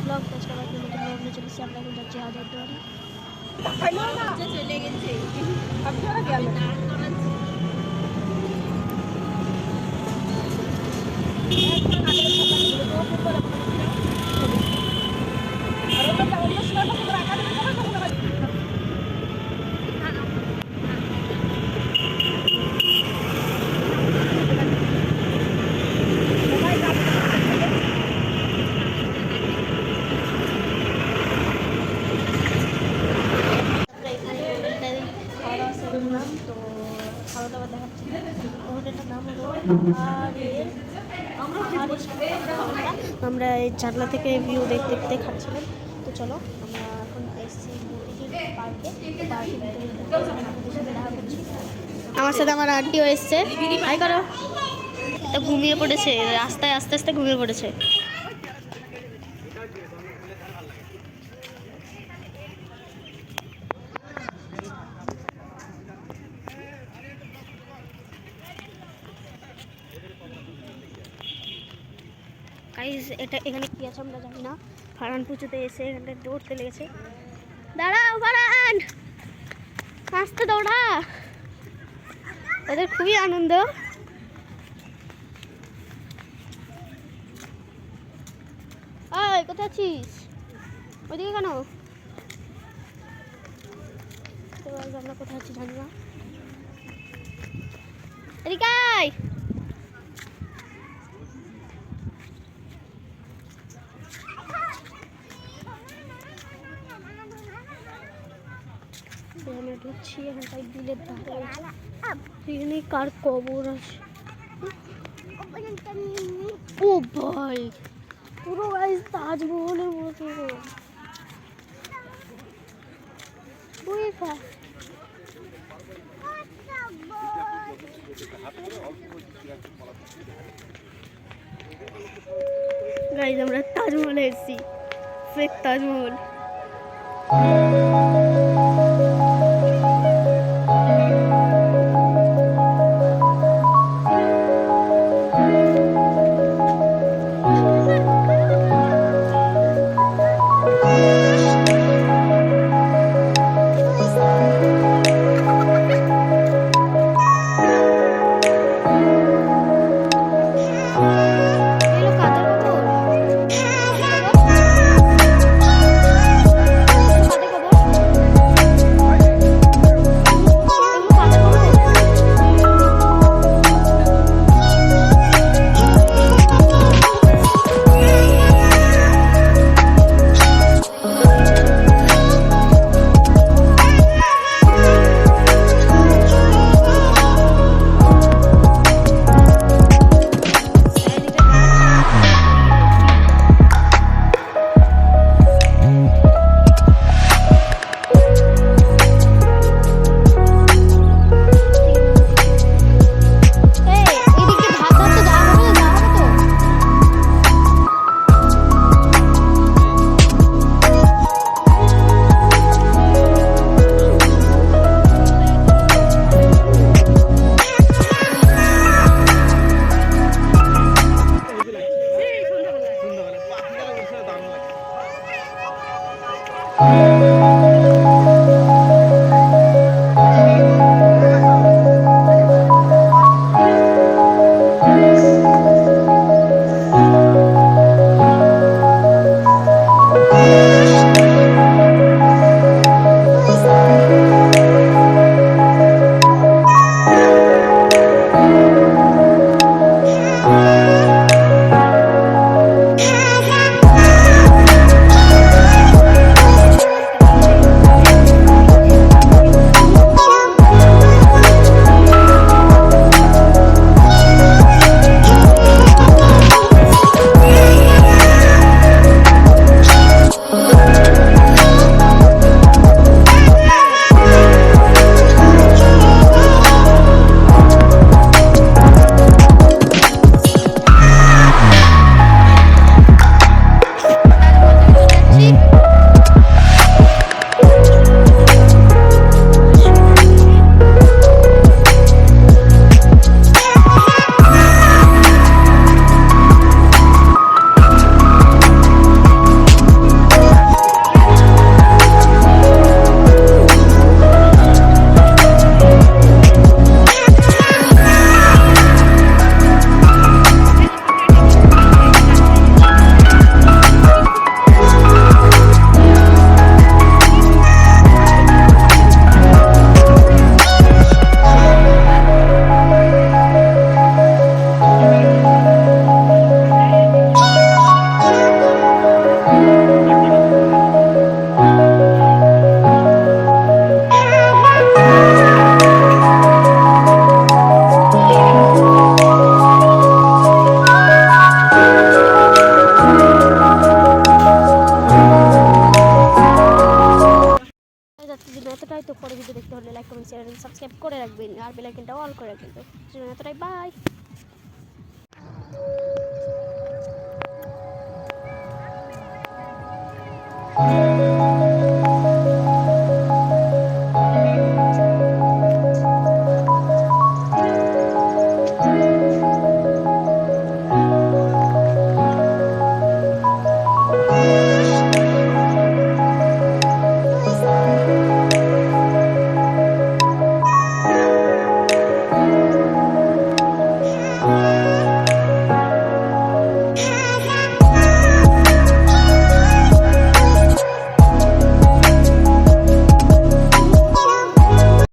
Blog আজকে আবার নতুন ব্লগ নিয়ে চলেছি। আমরা এখন যাচ্ছি হাজারদুয়ারি। চলে গেছে তো খাওয়া দাওয়া দেখাচ্ছি। হোটেলটার নাম হলো আমরা এই জানলা থেকে ভিউ দেখতে দেখতে খাচ্ছিলাম। তো চলো আমরা এখন এসেছি পার্কে। আমার সাথে আমার আন্টিও এসছে। হাই করো। তো ঘুমিয়ে পড়েছে, রাস্তায় আস্তে আস্তে ঘুমিয়ে পড়েছে। গাইস এটা এখানে কি আছে আমরা জানি না। ফারান পুজোতে এসে এখানে দৌড়তে লেগেছে। দাঁড়াও ফারান, আস্তে দৌড়া। ওদের খুবই আনন্দ। এই কোথায় আছিস? ওইদিকে কেন? আমরা কোথায় আছি জানি না। এদিকে আয়। আমরা ঢুকছি এখানটায় বিলের ধারে। এখানে কার কবর আছে? ও ভাই পুরো গাইস তাজমহলের মতো। গাইস আমরা তাজমহলে এসেছি, ফেক তাজমহল। কিন্তু এতটাই, বাই।